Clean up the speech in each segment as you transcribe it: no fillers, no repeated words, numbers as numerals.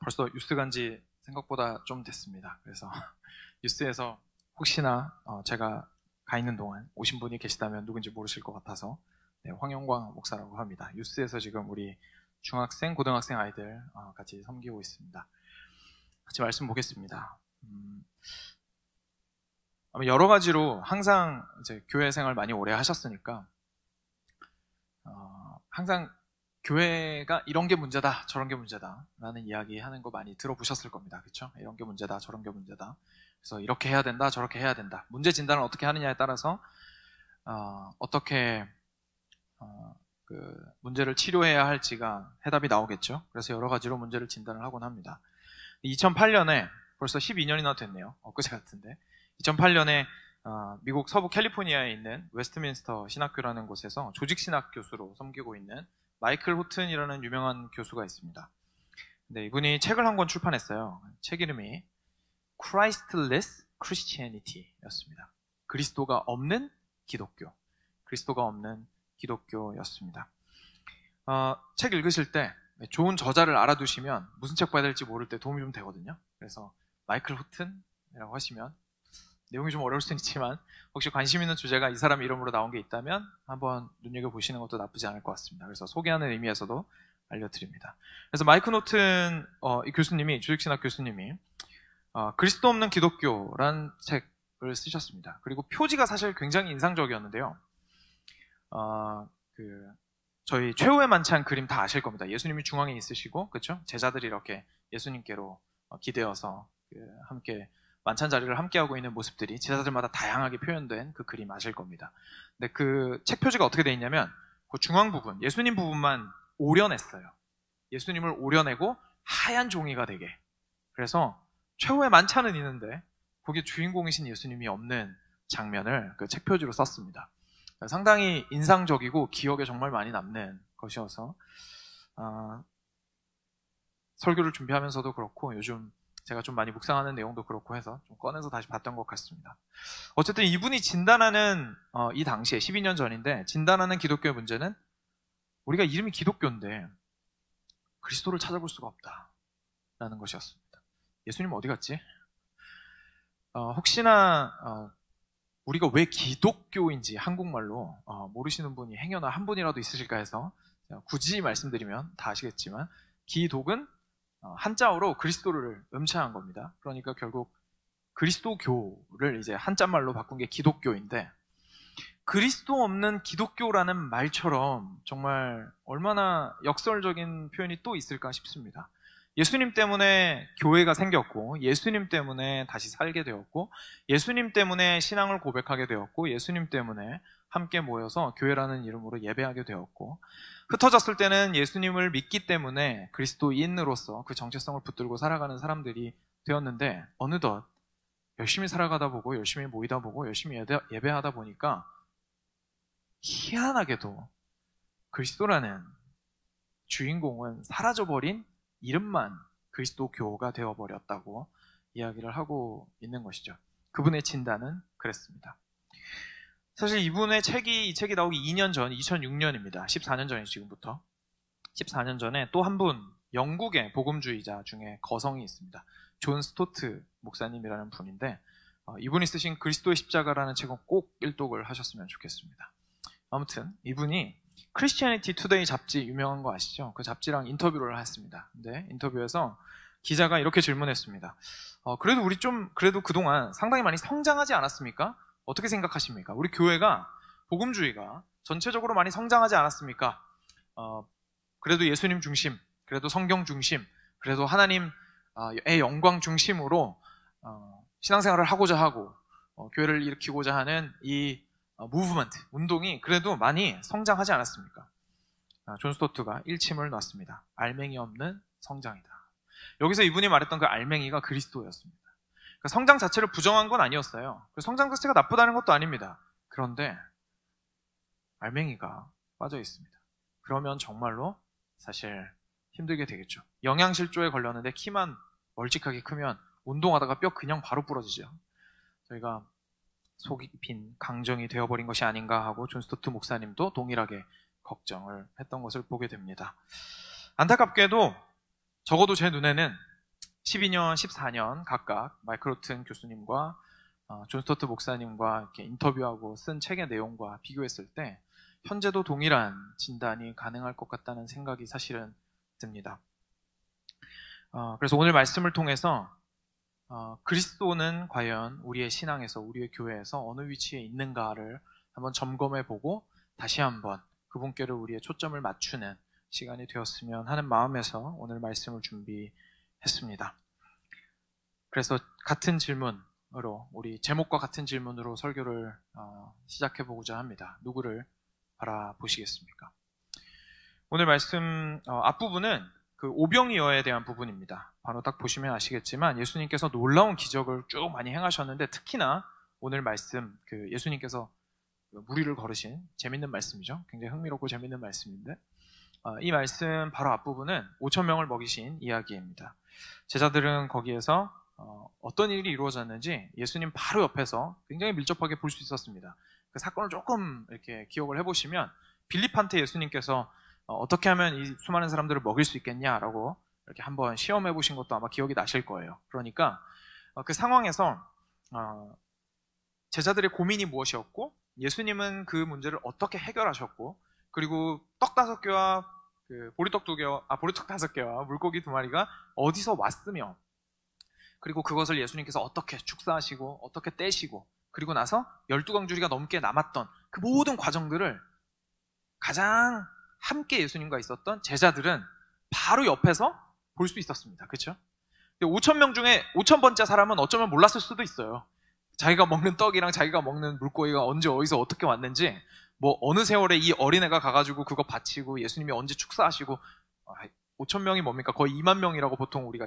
벌써 뉴스 간지 생각보다 좀 됐습니다. 그래서 뉴스에서 혹시나 제가 가 있는 동안 오신 분이 계시다면 누군지 모르실 것 같아서 황영광 목사라고 합니다. 뉴스에서 지금 우리 중학생, 고등학생 아이들 같이 섬기고 있습니다. 같이 말씀 보겠습니다. 여러 가지로 항상 이제 교회 생활 많이 오래 하셨으니까 항상 교회가 이런 게 문제다, 저런 게 문제다 라는 이야기 하는 거 많이 들어보셨을 겁니다. 그렇죠? 이런 게 문제다, 저런 게 문제다. 그래서 이렇게 해야 된다, 저렇게 해야 된다. 문제 진단을 어떻게 하느냐에 따라서 어떻게 그 문제를 치료해야 할지가 해답이 나오겠죠. 그래서 여러 가지로 문제를 진단을 하곤 합니다. 2008년에 벌써 12년이나 됐네요. 엊그제 같은데 2008년에 미국 서부 캘리포니아에 있는 웨스트민스터 신학교라는 곳에서 조직신학 교수로 섬기고 있는 마이클 호튼이라는 유명한 교수가 있습니다. 근데 이분이 책을 한 권 출판했어요. 책 이름이 Christless Christianity였습니다. 그리스도가 없는 기독교. 그리스도가 없는 기독교였습니다. 책 읽으실 때 좋은 저자를 알아두시면 무슨 책 봐야 될지 모를 때 도움이 좀 되거든요. 그래서 마이클 호튼이라고 하시면 내용이 좀 어려울 수는 있지만 혹시 관심 있는 주제가 이 사람 이름으로 나온 게 있다면 한번 눈여겨보시는 것도 나쁘지 않을 것 같습니다. 그래서 소개하는 의미에서도 알려드립니다. 그래서 마이클 호튼 이 교수님이, 조직신학 교수님이 그리스도 없는 기독교란 책을 쓰셨습니다. 그리고 표지가 사실 굉장히 인상적이었는데요. 저희 최후의 만찬 그림 다 아실 겁니다. 예수님이 중앙에 있으시고, 그렇죠? 제자들이 이렇게 예수님께로 기대어서 함께 만찬 자리를 함께하고 있는 모습들이 제자들마다 다양하게 표현된 그 그림 아실 겁니다. 근데 그 책 표지가 어떻게 되어 있냐면 그 중앙 부분, 예수님 부분만 오려냈어요. 예수님을 오려내고 하얀 종이가 되게. 그래서 최후의 만찬은 있는데 거기에 주인공이신 예수님이 없는 장면을 그 책 표지로 썼습니다. 상당히 인상적이고 기억에 정말 많이 남는 것이어서 설교를 준비하면서도 그렇고 요즘 제가 좀 많이 묵상하는 내용도 그렇고 해서 좀 꺼내서 다시 봤던 것 같습니다. 어쨌든 이분이 진단하는 이 당시에 12년 전인데 진단하는 기독교의 문제는 우리가 이름이 기독교인데 그리스도를 찾아볼 수가 없다라는 것이었습니다. 예수님 어디 갔지? 혹시나 우리가 왜 기독교인지 한국말로 모르시는 분이 행여나 한 분이라도 있으실까 해서 굳이 말씀드리면 다 아시겠지만 기독은 한자어로 그리스도를 음차한 겁니다. 그러니까 결국 그리스도교를 이제 한자말로 바꾼 게 기독교인데 그리스도 없는 기독교라는 말처럼 정말 얼마나 역설적인 표현이 또 있을까 싶습니다. 예수님 때문에 교회가 생겼고 예수님 때문에 다시 살게 되었고 예수님 때문에 신앙을 고백하게 되었고 예수님 때문에 함께 모여서 교회라는 이름으로 예배하게 되었고 흩어졌을 때는 예수님을 믿기 때문에 그리스도인으로서 그 정체성을 붙들고 살아가는 사람들이 되었는데 어느덧 열심히 살아가다 보고 열심히 모이다 보고 열심히 예배하다 보니까 희한하게도 그리스도라는 주인공은 사라져버린 이름만 그리스도교가 되어버렸다고 이야기를 하고 있는 것이죠. 그분의 진단은 그랬습니다. 사실 이분의 이 책이 나오기 2년 전, 2006년입니다. 14년 전이죠, 지금부터. 14년 전에 또 한 분, 영국의 복음주의자 중에 거성이 있습니다. 존 스토트 목사님이라는 분인데 이분이 쓰신 그리스도의 십자가라는 책은 꼭 일독을 하셨으면 좋겠습니다. 아무튼 이분이 크리스티애니티 투데이 잡지 유명한 거 아시죠? 그 잡지랑 인터뷰를 했습니다. 근데 인터뷰에서 기자가 이렇게 질문했습니다. 그래도 그동안 상당히 많이 성장하지 않았습니까? 어떻게 생각하십니까? 우리 교회가 복음주의가 전체적으로 많이 성장하지 않았습니까? 그래도 예수님 중심, 그래도 성경 중심, 그래도 하나님의 영광 중심으로 신앙생활을 하고자 하고 교회를 일으키고자 하는 이 무브먼트, 운동이 그래도 많이 성장하지 않았습니까? 존 스토트가 일침을 놨습니다. 알맹이 없는 성장이다. 여기서 이분이 말했던 그 알맹이가 그리스도였습니다. 그러니까 성장 자체를 부정한 건 아니었어요. 성장 자체가 나쁘다는 것도 아닙니다. 그런데 알맹이가 빠져 있습니다. 그러면 정말로 사실 힘들게 되겠죠. 영양실조에 걸렸는데 키만 멀찍하게 크면 운동하다가 뼈 그냥 바로 부러지죠. 저희가 속이 빈 강정이 되어버린 것이 아닌가 하고 존 스토트 목사님도 동일하게 걱정을 했던 것을 보게 됩니다. 안타깝게도 적어도 제 눈에는 12년, 14년 각각 마이클 로튼 교수님과 존 스토트 목사님과 이렇게 인터뷰하고 쓴 책의 내용과 비교했을 때 현재도 동일한 진단이 가능할 것 같다는 생각이 사실은 듭니다. 그래서 오늘 말씀을 통해서 그리스도는 과연 우리의 신앙에서, 우리의 교회에서 어느 위치에 있는가를 한번 점검해보고 다시 한번 그분께로 우리의 초점을 맞추는 시간이 되었으면 하는 마음에서 오늘 말씀을 준비했습니다. 그래서 같은 질문으로, 우리 제목과 같은 질문으로 설교를 시작해보고자 합니다. 누구를 바라보시겠습니까? 오늘 말씀 앞부분은 그 오병이어에 대한 부분입니다. 바로 딱 보시면 아시겠지만 예수님께서 놀라운 기적을 쭉 많이 행하셨는데, 특히나 오늘 말씀, 그 예수님께서 무리를 걸으신 재밌는 말씀이죠. 굉장히 흥미롭고 재밌는 말씀인데, 이 말씀 바로 앞부분은 5,000명을 먹이신 이야기입니다. 제자들은 거기에서 어떤 일이 이루어졌는지 예수님 바로 옆에서 굉장히 밀접하게 볼 수 있었습니다. 그 사건을 조금 이렇게 기억을 해보시면, 빌립한테 예수님께서 어떻게 하면 이 수많은 사람들을 먹일 수 있겠냐라고 이렇게 한번 시험해 보신 것도 아마 기억이 나실 거예요. 그러니까 그 상황에서 제자들의 고민이 무엇이었고, 예수님은 그 문제를 어떻게 해결하셨고, 그리고 떡 5개와 보리떡 5개와 물고기 2마리가 어디서 왔으며, 그리고 그것을 예수님께서 어떻게 축사하시고 어떻게 떼시고, 그리고 나서 12광주리가 넘게 남았던 그 모든 과정들을 가장 함께 예수님과 있었던 제자들은 바로 옆에서 볼 수 있었습니다. 그렇죠? 5,000명 중에 5,000번째 사람은 어쩌면 몰랐을 수도 있어요. 자기가 먹는 떡이랑 자기가 먹는 물고기가 언제 어디서 어떻게 왔는지, 뭐 어느 세월에 이 어린애가 가가지고 그거 바치고 예수님이 언제 축사하시고, 5,000명이 뭡니까? 거의 2만 명이라고 보통 우리가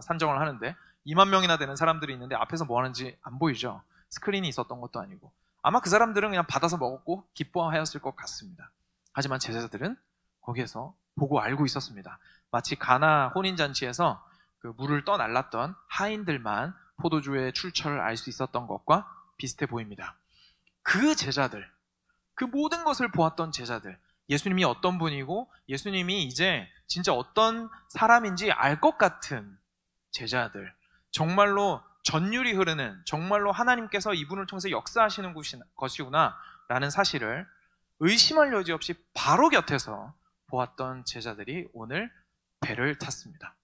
산정을 하는데 2만 명이나 되는 사람들이 있는데 앞에서 뭐 하는지 안 보이죠? 스크린이 있었던 것도 아니고. 아마 그 사람들은 그냥 받아서 먹었고 기뻐하였을 것 같습니다. 하지만 제자들은 거기에서 보고 알고 있었습니다. 마치 가나 혼인잔치에서 그 물을 떠날랐던 하인들만 포도주의 출처를 알 수 있었던 것과 비슷해 보입니다. 그 제자들, 그 모든 것을 보았던 제자들, 예수님이 어떤 분이고 예수님이 이제 진짜 어떤 사람인지 알 것 같은 제자들, 정말로 전율이 흐르는, 정말로 하나님께서 이분을 통해서 역사하시는 것이구나 라는 사실을 의심할 여지 없이 바로 곁에서 보았던 제자들이 오늘 배를 탔습니다.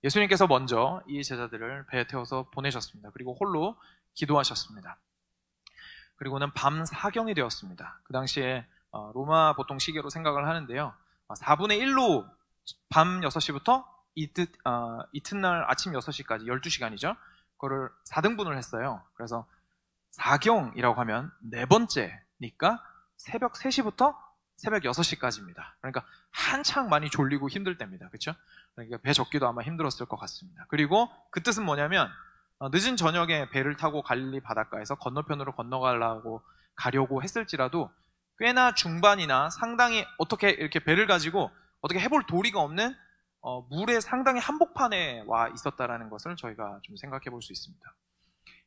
예수님께서 먼저 이 제자들을 배에 태워서 보내셨습니다. 그리고 홀로 기도하셨습니다. 그리고는 밤 4경이 되었습니다. 그 당시에 로마 보통 시계로 생각을 하는데요, 4분의 1로 밤 6시부터 이튿날 아침 6시까지 12시간이죠. 그거를 4등분을 했어요. 그래서 4경이라고 하면 4번째니까 새벽 3시부터 새벽 6시까지입니다. 그러니까 한창 많이 졸리고 힘들 때입니다. 그렇죠? 그러니까 배 젓기도 아마 힘들었을 것 같습니다. 그리고 그 뜻은 뭐냐면, 늦은 저녁에 배를 타고 갈릴리 바닷가에서 건너편으로 가려고 했을지라도 꽤나 중반이나 상당히 어떻게 이렇게 배를 가지고 어떻게 해볼 도리가 없는 물의 상당히 한복판에 와 있었다라는 것을 저희가 좀 생각해 볼 수 있습니다.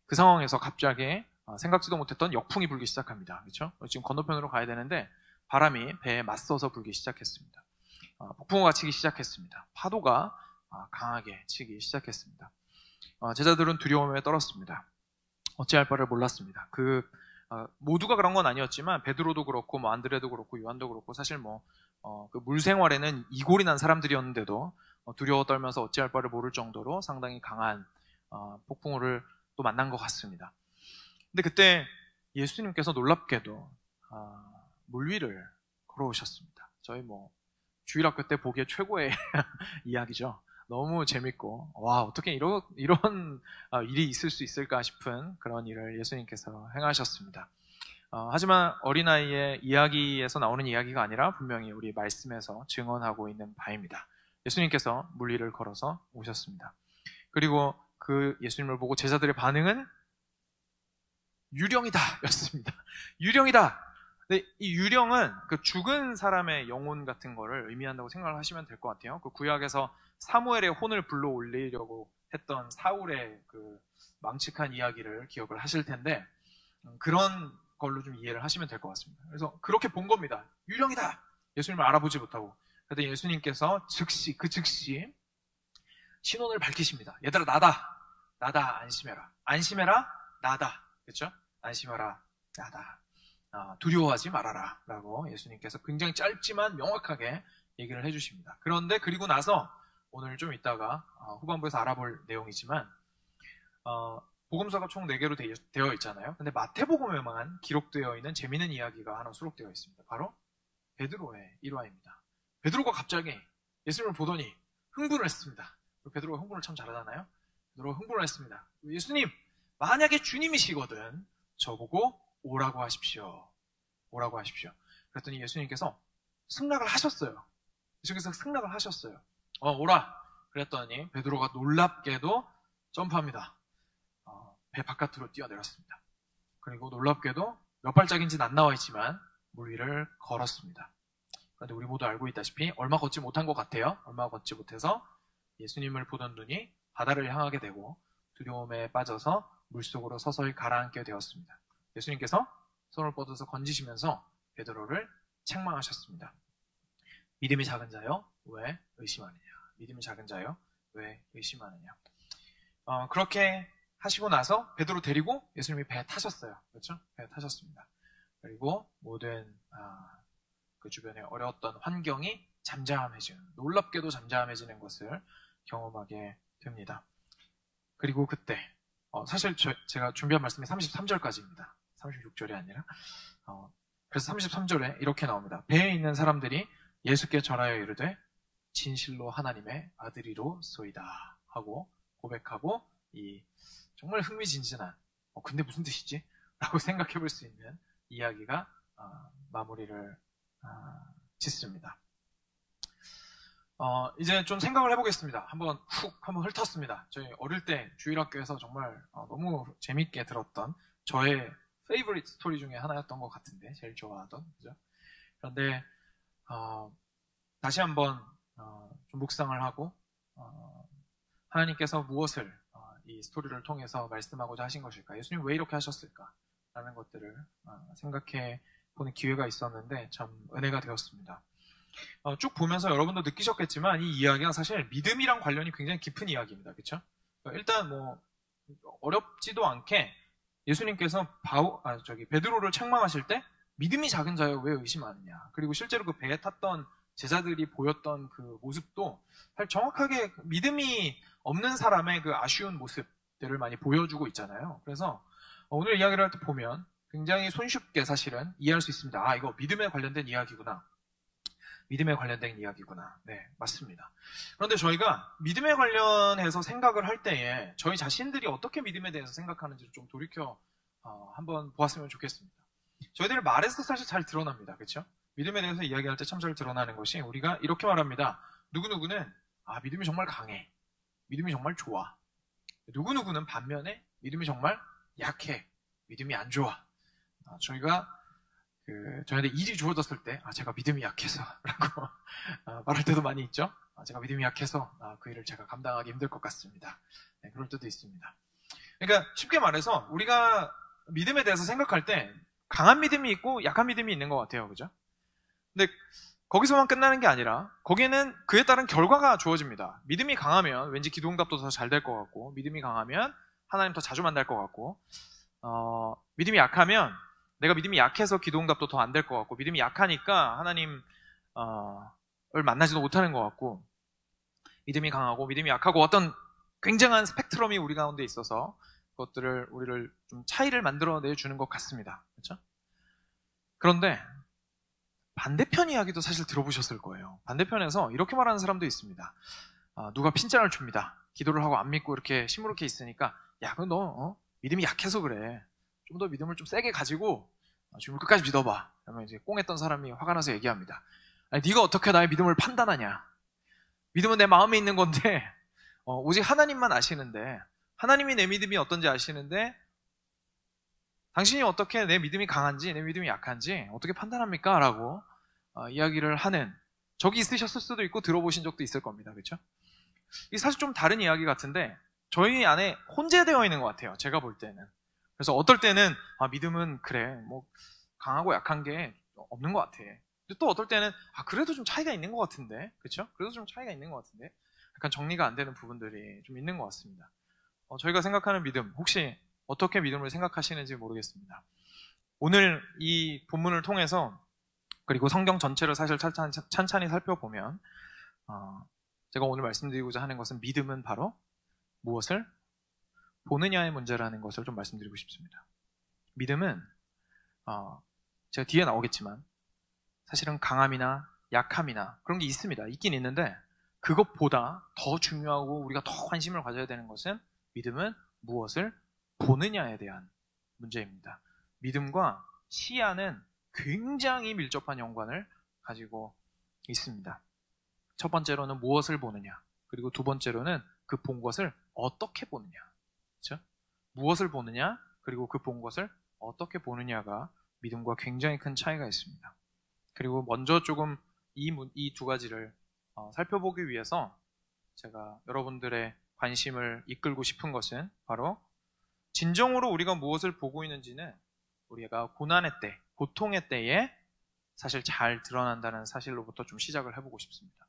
그 상황에서 갑자기 생각지도 못했던 역풍이 불기 시작합니다. 그렇죠? 지금 건너편으로 가야 되는데 바람이 배에 맞서서 불기 시작했습니다. 폭풍우가 치기 시작했습니다. 파도가 강하게 치기 시작했습니다. 제자들은 두려움에 떨었습니다. 어찌할 바를 몰랐습니다. 모두가 그런 건 아니었지만 베드로도 그렇고 뭐 안드레도 그렇고 요한도 그렇고 사실 그 물생활에는 이골이 난 사람들이었는데도 두려워 떨면서 어찌할 바를 모를 정도로 상당히 강한 폭풍우를 또 만난 것 같습니다. 근데 그때 예수님께서 놀랍게도 물 위를 걸어오셨습니다. 저희 주일학교 때 보기에 최고의 이야기죠. 너무 재밌고, 와, 어떻게 이런 일이 있을 수 있을까 싶은 그런 일을 예수님께서 행하셨습니다. 하지만 어린아이의 이야기에서 나오는 이야기가 아니라 분명히 우리 말씀에서 증언하고 있는 바입니다. 예수님께서 물 위를 걸어서 오셨습니다. 그리고 그 예수님을 보고 제자들의 반응은 유령이다 였습니다. 유령이다. 근데 이 유령은 그 죽은 사람의 영혼 같은 거를 의미한다고 생각을 하시면 될 것 같아요. 그 구약에서 사무엘의 혼을 불러 올리려고 했던 사울의 그 망측한 이야기를 기억을 하실 텐데, 그런 걸로 좀 이해를 하시면 될 것 같습니다. 그래서 그렇게 본 겁니다. 유령이다! 예수님을 알아보지 못하고. 그런데 예수님께서 즉시 신혼을 밝히십니다. 얘들아, 나다. 나다. 안심해라. 안심해라. 나다. 그렇죠? 안심하라. 나다. 두려워하지 말아라. 라고 예수님께서 굉장히 짧지만 명확하게 얘기를 해주십니다. 그런데 그리고 나서 오늘 좀 이따가 후반부에서 알아볼 내용이지만 복음서가 총 4개로 되어 있잖아요. 근데 마태복음에만 기록되어 있는 재미있는 이야기가 하나 수록되어 있습니다. 바로 베드로의 일화입니다. 베드로가 갑자기 예수님을 보더니 흥분을 했습니다. 베드로가 흥분을 참 잘하잖아요. 베드로가 흥분을 했습니다. 예수님, 만약에 주님이시거든 저보고 오라고 하십시오. 오라고 하십시오. 그랬더니 예수님께서 승낙을 하셨어요. 예수님께서 승낙을 하셨어요. 오라. 그랬더니 베드로가 놀랍게도 점프합니다. 배 바깥으로 뛰어내렸습니다. 그리고 놀랍게도 몇 발짝인지는 안 나와 있지만 물 위를 걸었습니다. 그런데 우리 모두 알고 있다시피 얼마 걷지 못한 것 같아요. 얼마 걷지 못해서 예수님을 보던 눈이 바다를 향하게 되고 두려움에 빠져서 물속으로 서서히 가라앉게 되었습니다. 예수님께서 손을 뻗어서 건지시면서 베드로를 책망하셨습니다. 믿음이 작은 자여 왜 의심하느냐. 믿음이 작은 자여 왜 의심하느냐. 그렇게 하시고 나서 베드로 데리고 예수님이 배에 타셨어요. 그렇죠? 배에 타셨습니다. 그리고 모든 그 주변에 어려웠던 환경이 잠잠해지는, 놀랍게도 잠잠해지는 것을 경험하게 됩니다. 그리고 그때 사실 제가 준비한 말씀이 33절까지입니다. 36절이 아니라 그래서 33절에 이렇게 나옵니다. 배에 있는 사람들이 예수께 절하여 이르되 진실로 하나님의 아들이로소이다 하고 고백하고 이 정말 흥미진진한 근데 무슨 뜻이지? 라고 생각해 볼 수 있는 이야기가 마무리를 짓습니다. 이제 좀 생각을 해보겠습니다. 한번 훑었습니다. 저희 어릴 때 주일학교에서 정말 너무 재밌게 들었던 저의 페이보릿 스토리 중에 하나였던 것 같은데, 제일 좋아하던, 그죠? 그런데 다시 한번 좀 묵상을 하고 하나님께서 무엇을 이 스토리를 통해서 말씀하고자 하신 것일까? 예수님 왜 이렇게 하셨을까? 라는 것들을 생각해 보는 기회가 있었는데 참 은혜가 되었습니다. 쭉 보면서 여러분도 느끼셨겠지만 이 이야기가 사실 믿음이랑 관련이 굉장히 깊은 이야기입니다. 그렇죠? 일단 뭐 어렵지도 않게 예수님께서 베드로를 책망하실 때 믿음이 작은 자여 왜 의심하느냐. 그리고 실제로 그 배에 탔던 제자들이 보였던 그 모습도 사실 정확하게 믿음이 없는 사람의 그 아쉬운 모습들을 많이 보여주고 있잖아요. 그래서 오늘 이야기를 할 때 보면 굉장히 손쉽게 사실은 이해할 수 있습니다. 이거 믿음에 관련된 이야기구나. 믿음에 관련된 이야기구나. 네, 맞습니다. 그런데 저희가 믿음에 관련해서 생각을 할 때에 저희 자신들이 어떻게 믿음에 대해서 생각하는지를 좀 돌이켜 한번 보았으면 좋겠습니다. 저희들 말에서 사실 잘 드러납니다. 그렇죠? 믿음에 대해서 이야기할 때 참 잘 드러나는 것이 우리가 이렇게 말합니다. 누구누구는 믿음이 정말 강해. 믿음이 정말 좋아. 누구누구는 반면에 믿음이 정말 약해. 믿음이 안 좋아. 저희가 저희한테 일이 주어졌을 때 제가 믿음이 약해서 라고 말할 때도 많이 있죠. 제가 믿음이 약해서 그 일을 제가 감당하기 힘들 것 같습니다. 네, 그럴 때도 있습니다. 그러니까 쉽게 말해서 우리가 믿음에 대해서 생각할 때 강한 믿음이 있고 약한 믿음이 있는 것 같아요. 그죠? 근데 거기서만 끝나는 게 아니라 거기에는 그에 따른 결과가 주어집니다. 믿음이 강하면 왠지 기도응답도 더 잘 될 것 같고, 믿음이 강하면 하나님 더 자주 만날 것 같고, 믿음이 약하면 내가 믿음이 약해서 기도응답도 더 안 될 것 같고, 믿음이 약하니까 하나님을 만나지도 못하는 것 같고, 믿음이 강하고 믿음이 약하고 어떤 굉장한 스펙트럼이 우리 가운데 있어서 그것들을 우리를 좀 차이를 만들어내 주는 것 같습니다. 그렇죠? 그런데 반대편 이야기도 사실 들어보셨을 거예요. 반대편에서 이렇게 말하는 사람도 있습니다. 누가 핀잔을 줍니다. 기도를 하고 안 믿고 이렇게 시무룩해 있으니까 그럼 너 믿음이 약해서 그래. 좀 더 믿음을 좀 세게 가지고 주님을 끝까지 믿어봐. 그러면 이제 꽁했던 사람이 화가 나서 얘기합니다. 네가 어떻게 나의 믿음을 판단하냐? 믿음은 내 마음에 있는 건데 오직 하나님만 아시는데, 하나님이 내 믿음이 어떤지 아시는데 당신이 어떻게 내 믿음이 강한지 내 믿음이 약한지 어떻게 판단합니까? 라고 이야기를 하는 적이 있으셨을 수도 있고 들어보신 적도 있을 겁니다. 그렇죠? 이게 사실 좀 다른 이야기 같은데 저희 안에 혼재되어 있는 것 같아요. 제가 볼 때는. 그래서 어떨 때는 믿음은 그래 뭐 강하고 약한 게 없는 것 같아. 근데 또 어떨 때는 그래도 좀 차이가 있는 것 같은데, 그렇죠? 그래도 좀 차이가 있는 것 같은데. 약간 정리가 안 되는 부분들이 좀 있는 것 같습니다. 저희가 생각하는 믿음, 혹시 어떻게 믿음을 생각하시는지 모르겠습니다. 오늘 이 본문을 통해서, 그리고 성경 전체를 사실 찬찬히 살펴보면 제가 오늘 말씀드리고자 하는 것은, 믿음은 바로 무엇을 보느냐의 문제라는 것을 좀 말씀드리고 싶습니다. 믿음은 제가 뒤에 나오겠지만 사실은 강함이나 약함이나 그런 게 있습니다. 있긴 있는데, 그것보다 더 중요하고 우리가 더 관심을 가져야 되는 것은, 믿음은 무엇을 보느냐에 대한 문제입니다. 믿음과 시야는 굉장히 밀접한 연관을 가지고 있습니다. 첫 번째로는 무엇을 보느냐, 그리고 두 번째로는 그 본 것을 어떻게 보느냐. 그렇죠? 무엇을 보느냐, 그리고 그 본 것을 어떻게 보느냐가 믿음과 굉장히 큰 차이가 있습니다. 그리고 먼저 조금 이 두 가지를 살펴보기 위해서 제가 여러분들의 관심을 이끌고 싶은 것은, 바로 진정으로 우리가 무엇을 보고 있는지는 우리가 고난의 때, 고통의 때에 사실 잘 드러난다는 사실로부터 좀 시작을 해보고 싶습니다.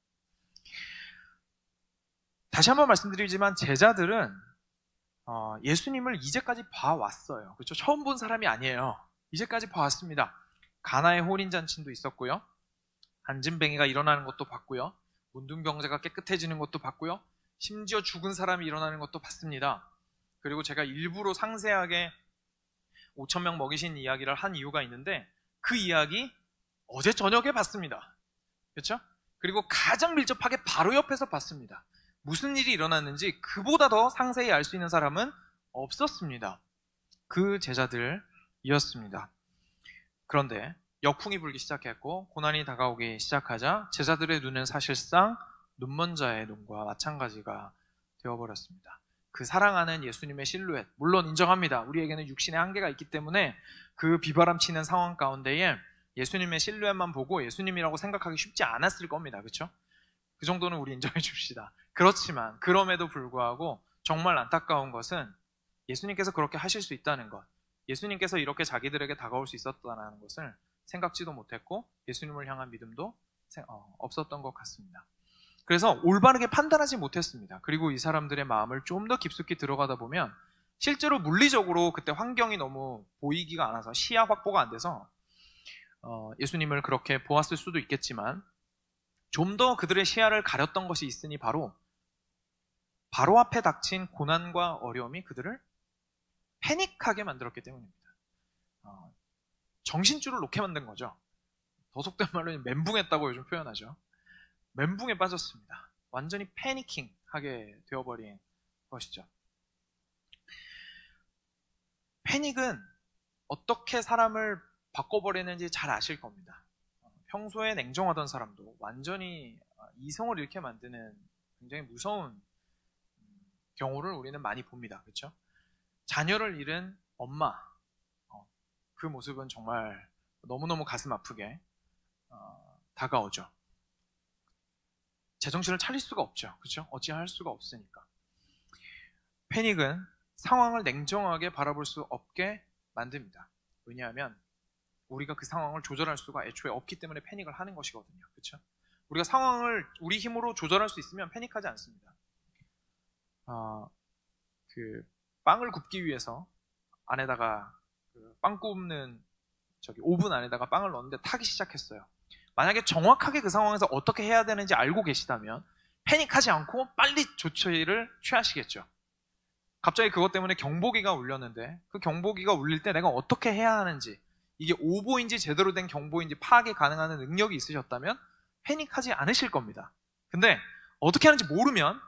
다시 한번 말씀드리지만, 제자들은 예수님을 이제까지 봐왔어요. 그렇죠? 처음 본 사람이 아니에요. 이제까지 봐왔습니다. 가나의 혼인잔치도 있었고요, 안진뱅이가 일어나는 것도 봤고요, 문둥병자가 깨끗해지는 것도 봤고요, 심지어 죽은 사람이 일어나는 것도 봤습니다. 그리고 제가 일부러 상세하게 5,000명 먹이신 이야기를 한 이유가 있는데, 그 이야기 어제 저녁에 봤습니다. 그렇죠? 그리고 가장 밀접하게 바로 옆에서 봤습니다. 무슨 일이 일어났는지 그보다 더 상세히 알 수 있는 사람은 없었습니다. 그 제자들이었습니다. 그런데 역풍이 불기 시작했고 고난이 다가오기 시작하자 제자들의 눈은 사실상 눈먼 자의 눈과 마찬가지가 되어버렸습니다. 그 사랑하는 예수님의 실루엣, 물론 인정합니다. 우리에게는 육신의 한계가 있기 때문에 그 비바람 치는 상황 가운데에 예수님의 실루엣만 보고 예수님이라고 생각하기 쉽지 않았을 겁니다. 그렇죠? 그 정도는 우리 인정해 줍시다. 그렇지만 그럼에도 불구하고 정말 안타까운 것은, 예수님께서 그렇게 하실 수 있다는 것, 예수님께서 이렇게 자기들에게 다가올 수 있었다는 것을 생각지도 못했고, 예수님을 향한 믿음도 없었던 것 같습니다. 그래서 올바르게 판단하지 못했습니다. 그리고 이 사람들의 마음을 좀 더 깊숙이 들어가다 보면, 실제로 물리적으로 그때 환경이 너무 보이기가 않아서, 시야 확보가 안 돼서 예수님을 그렇게 보았을 수도 있겠지만, 좀 더 그들의 시야를 가렸던 것이 있으니 바로 앞에 닥친 고난과 어려움이 그들을 패닉하게 만들었기 때문입니다. 정신줄을 놓게 만든 거죠. 더 속된 말로 멘붕했다고 요즘 표현하죠. 멘붕에 빠졌습니다. 완전히 패니킹하게 되어버린 것이죠. 패닉은 어떻게 사람을 바꿔버리는지 잘 아실 겁니다. 평소에 냉정하던 사람도 완전히 이성을 잃게 만드는 굉장히 무서운 경우를 우리는 많이 봅니다. 그렇죠? 자녀를 잃은 엄마, 그 모습은 정말 너무너무 가슴 아프게 다가오죠. 제정신을 차릴 수가 없죠. 그렇죠? 어찌할 수가 없으니까. 패닉은 상황을 냉정하게 바라볼 수 없게 만듭니다. 왜냐하면 우리가 그 상황을 조절할 수가 애초에 없기 때문에 패닉을 하는 것이거든요. 그렇죠? 우리가 상황을 우리 힘으로 조절할 수 있으면 패닉하지 않습니다. 그 빵을 굽기 위해서 안에다가 빵 굽는 오븐 안에다가 빵을 넣었는데 타기 시작했어요. 만약에 정확하게 그 상황에서 어떻게 해야 되는지 알고 계시다면 패닉하지 않고 빨리 조치를 취하시겠죠. 갑자기 그것 때문에 경보기가 울렸는데, 그 경보기가 울릴 때 내가 어떻게 해야 하는지, 이게 오보인지 제대로 된 경보인지 파악이 가능한 능력이 있으셨다면 패닉하지 않으실 겁니다. 근데 어떻게 하는지 모르면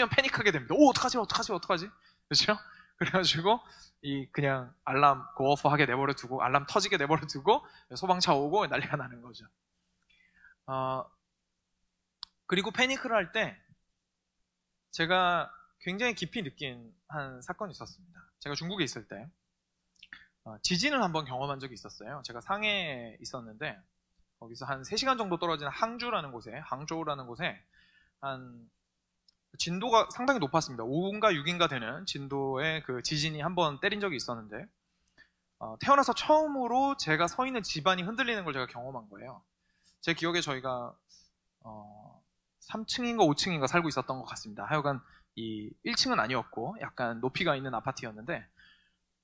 패닉하게 됩니다. 어떡하지? 그렇죠? 그래가지고 그냥 알람 고어프 하게 내버려 두고, 알람 터지게 내버려 두고 소방차 오고 난리가 나는 거죠. 그리고 패닉을 할 때 제가 굉장히 깊이 느낀 한 사건이 있었습니다. 제가 중국에 있을 때 지진을 한번 경험한 적이 있었어요. 제가 상해에 있었는데 거기서 한 3시간 정도 떨어진 항저우라는 곳에 한 진도가 상당히 높았습니다. 5인가 6인가 되는 진도의 그 지진이 한번 때린 적이 있었는데, 태어나서 처음으로 제가 서 있는 집안이 흔들리는 걸 제가 경험한 거예요. 제 기억에 저희가 3층인가 5층인가 살고 있었던 것 같습니다. 하여간 이 1층은 아니었고 약간 높이가 있는 아파트였는데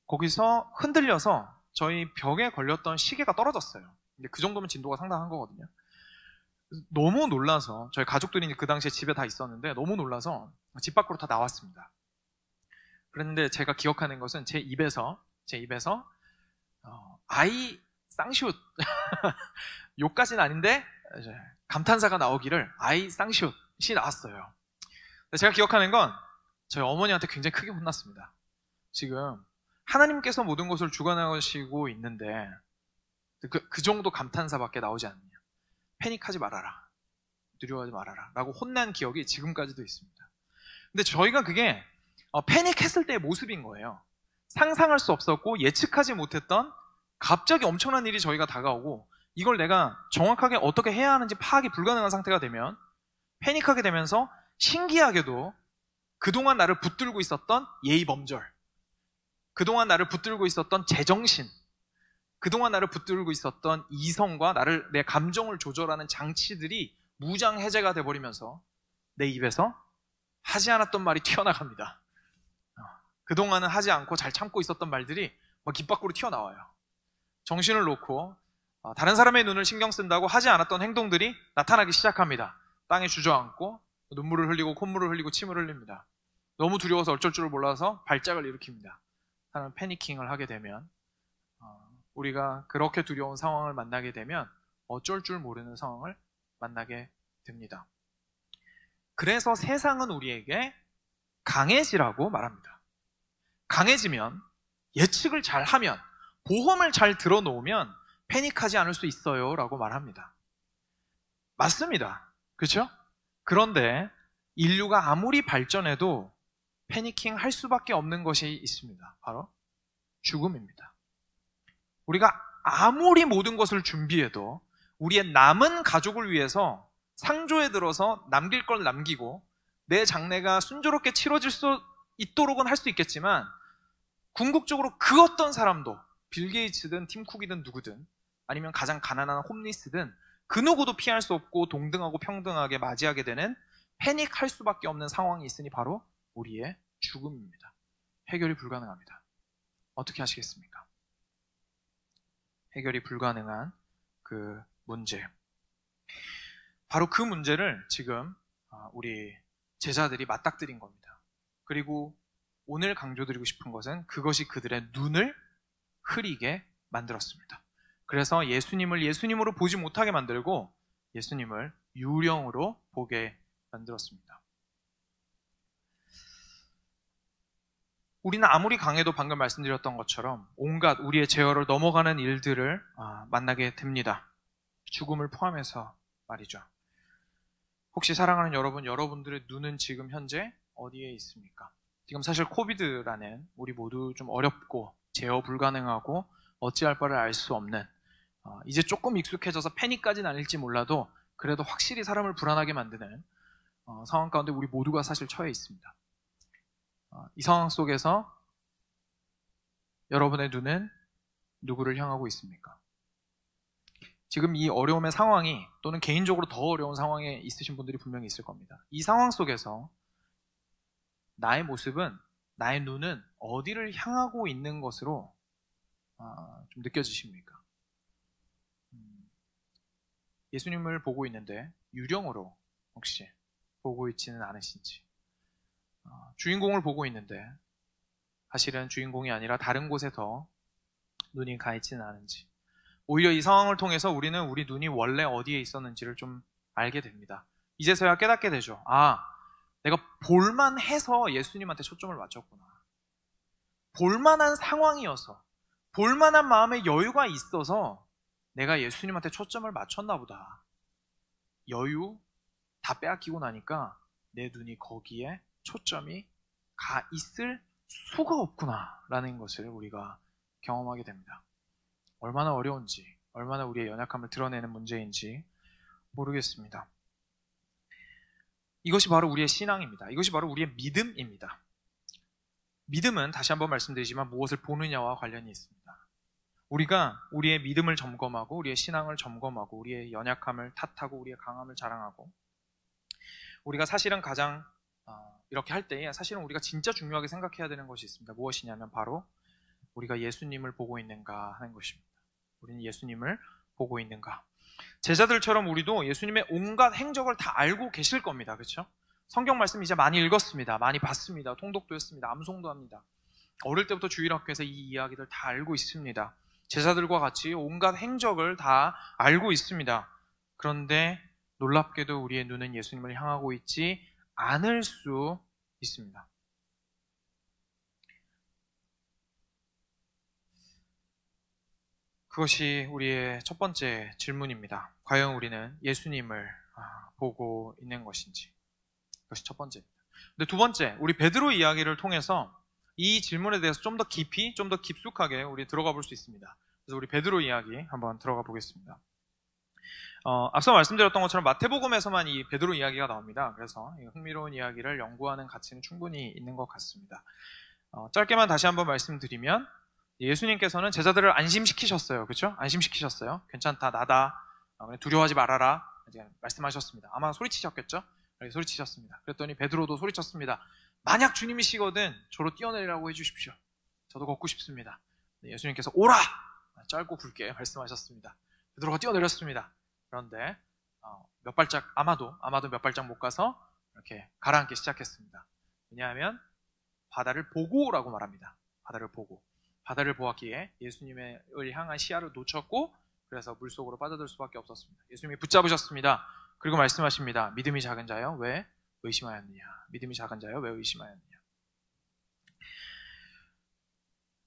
거기서 흔들려서 저희 벽에 걸렸던 시계가 떨어졌어요. 근데 그 정도면 진도가 상당한 거거든요. 너무 놀라서 저희 가족들이 그 당시에 집에 다 있었는데 너무 놀라서 집 밖으로 다 나왔습니다. 그랬는데 제가 기억하는 것은 제 입에서 아이 쌍시옷 욕까지는 아닌데 이제 감탄사가 나오기를 아이 쌍시옷이 나왔어요. 제가 기억하는 건 저희 어머니한테 굉장히 크게 혼났습니다. 지금 하나님께서 모든 것을 주관하시고 있는데 그 정도 감탄사밖에 나오지 않느냐. 패닉하지 말아라. 두려워하지 말아라. 라고 혼난 기억이 지금까지도 있습니다. 근데 저희가 그게 패닉했을 때의 모습인 거예요. 상상할 수 없었고 예측하지 못했던 갑자기 엄청난 일이 저희가 다가오고 이걸 내가 정확하게 어떻게 해야 하는지 파악이 불가능한 상태가 되면 패닉하게 되면서 신기하게도 그동안 나를 붙들고 있었던 예의범절, 그동안 나를 붙들고 있었던 제정신, 그동안 나를 붙들고 있었던 이성과 내 감정을 조절하는 장치들이 무장해제가 돼버리면서 내 입에서 하지 않았던 말이 튀어나갑니다. 그동안은 하지 않고 잘 참고 있었던 말들이 막 입 밖으로 튀어나와요. 정신을 놓고 다른 사람의 눈을 신경 쓴다고 하지 않았던 행동들이 나타나기 시작합니다. 땅에 주저앉고 눈물을 흘리고 콧물을 흘리고 침을 흘립니다. 너무 두려워서 어쩔 줄을 몰라서 발작을 일으킵니다. 하는 패니킹을 하게 되면 우리가 그렇게 두려운 상황을 만나게 되면 어쩔 줄 모르는 상황을 만나게 됩니다. 그래서 세상은 우리에게 강해지라고 말합니다. 강해지면 예측을 잘하면 보험을 잘 들어놓으면 패닉하지 않을 수 있어요 라고 말합니다. 맞습니다. 그렇죠? 그런데 인류가 아무리 발전해도 패니킹 할 수밖에 없는 것이 있습니다. 바로 죽음입니다. 우리가 아무리 모든 것을 준비해도 우리의 남은 가족을 위해서 상조에 들어서 남길 걸 남기고 내 장례가 순조롭게 치러질 수 있도록은 할 수 있겠지만 궁극적으로 그 어떤 사람도 빌 게이츠든 팀 쿡이든 누구든 아니면 가장 가난한 홈리스든 그 누구도 피할 수 없고 동등하고 평등하게 맞이하게 되는 패닉할 수밖에 없는 상황이 있으니 바로 우리의 죽음입니다. 해결이 불가능합니다. 어떻게 하시겠습니까? 해결이 불가능한 그 문제. 바로 그 문제를 지금 우리 제자들이 맞닥뜨린 겁니다. 그리고 오늘 강조드리고 싶은 것은 그것이 그들의 눈을 흐리게 만들었습니다. 그래서 예수님을 예수님으로 보지 못하게 만들고 예수님을 유령으로 보게 만들었습니다. 우리는 아무리 강해도 방금 말씀드렸던 것처럼 온갖 우리의 제어를 넘어가는 일들을 만나게 됩니다. 죽음을 포함해서 말이죠. 혹시 사랑하는 여러분, 여러분들의 눈은 지금 현재 어디에 있습니까? 지금 사실 코비드라는 우리 모두 좀 어렵고 제어 불가능하고 어찌할 바를 알 수 없는 이제 조금 익숙해져서 패닉까지는 아닐지 몰라도 그래도 확실히 사람을 불안하게 만드는 상황 가운데 우리 모두가 사실 처해 있습니다. 이 상황 속에서 여러분의 눈은 누구를 향하고 있습니까? 지금 이 어려움의 상황이 또는 개인적으로 더 어려운 상황에 있으신 분들이 분명히 있을 겁니다. 이 상황 속에서 나의 모습은, 나의 눈은 어디를 향하고 있는 것으로 좀 느껴지십니까? 예수님을 보고 있는데 유령으로 혹시 보고 있지는 않으신지, 주인공을 보고 있는데 사실은 주인공이 아니라 다른 곳에 더 눈이 가 있지는 않은지, 오히려 이 상황을 통해서 우리는 우리 눈이 원래 어디에 있었는지를 좀 알게 됩니다. 이제서야 깨닫게 되죠. 내가 볼만해서 예수님한테 초점을 맞췄구나. 볼만한 상황이어서, 볼만한 마음의 여유가 있어서 내가 예수님한테 초점을 맞췄나 보다. 여유 다 빼앗기고 나니까 내 눈이 거기에 초점이 가 있을 수가 없구나 라는 것을 우리가 경험하게 됩니다. 얼마나 어려운지, 얼마나 우리의 연약함을 드러내는 문제인지 모르겠습니다. 이것이 바로 우리의 신앙입니다. 이것이 바로 우리의 믿음입니다. 믿음은 다시 한번 말씀드리지만 무엇을 보느냐와 관련이 있습니다. 우리가 우리의 믿음을 점검하고 우리의 신앙을 점검하고 우리의 연약함을 탓하고 우리의 강함을 자랑하고 우리가 사실은 가장 이렇게 할 때에 사실은 우리가 진짜 중요하게 생각해야 되는 것이 있습니다. 무엇이냐면 바로 우리가 예수님을 보고 있는가 하는 것입니다. 우리는 예수님을 보고 있는가. 제자들처럼 우리도 예수님의 온갖 행적을 다 알고 계실 겁니다. 그렇죠? 성경 말씀 이제 많이 읽었습니다. 많이 봤습니다. 통독도 했습니다. 암송도 합니다. 어릴 때부터 주일학교에서 이 이야기들 다 알고 있습니다. 제자들과 같이 온갖 행적을 다 알고 있습니다. 그런데 놀랍게도 우리의 눈은 예수님을 향하고 있지 않을 수 있습니다. 그것이 우리의 첫 번째 질문입니다. 과연 우리는 예수님을 보고 있는 것인지. 그것이 첫 번째입니다. 근데 두 번째, 우리 베드로 이야기를 통해서 이 질문에 대해서 좀 더 깊이, 좀 더 깊숙하게 우리 들어가 볼 수 있습니다. 그래서 우리 베드로 이야기 한번 들어가 보겠습니다. 앞서 말씀드렸던 것처럼 마태복음에서만 이 베드로 이야기가 나옵니다. 그래서 흥미로운 이야기를 연구하는 가치는 충분히 있는 것 같습니다. 짧게만 다시 한번 말씀드리면 예수님께서는 제자들을 안심시키셨어요. 그렇죠? 안심시키셨어요. 괜찮다, 나다. 두려워하지 말아라. 이제 말씀하셨습니다. 아마 소리치셨겠죠? 소리치셨습니다. 그랬더니 베드로도 소리쳤습니다. 만약 주님이시거든 저로 뛰어내리라고 해주십시오. 저도 걷고 싶습니다. 예수님께서 오라! 짧고 굵게 말씀하셨습니다. 베드로가 뛰어내렸습니다. 그런데 몇 발짝, 아마도 몇 발짝 못 가서 이렇게 가라앉기 시작했습니다. 왜냐하면 바다를 보고라고 말합니다. 바다를 보고. 바다를 보았기에 예수님을 향한 시야를 놓쳤고 그래서 물속으로 빠져들 수밖에 없었습니다. 예수님이 붙잡으셨습니다. 그리고 말씀하십니다. 믿음이 작은 자여 왜 의심하였느냐. 믿음이 작은 자여 왜 의심하였느냐.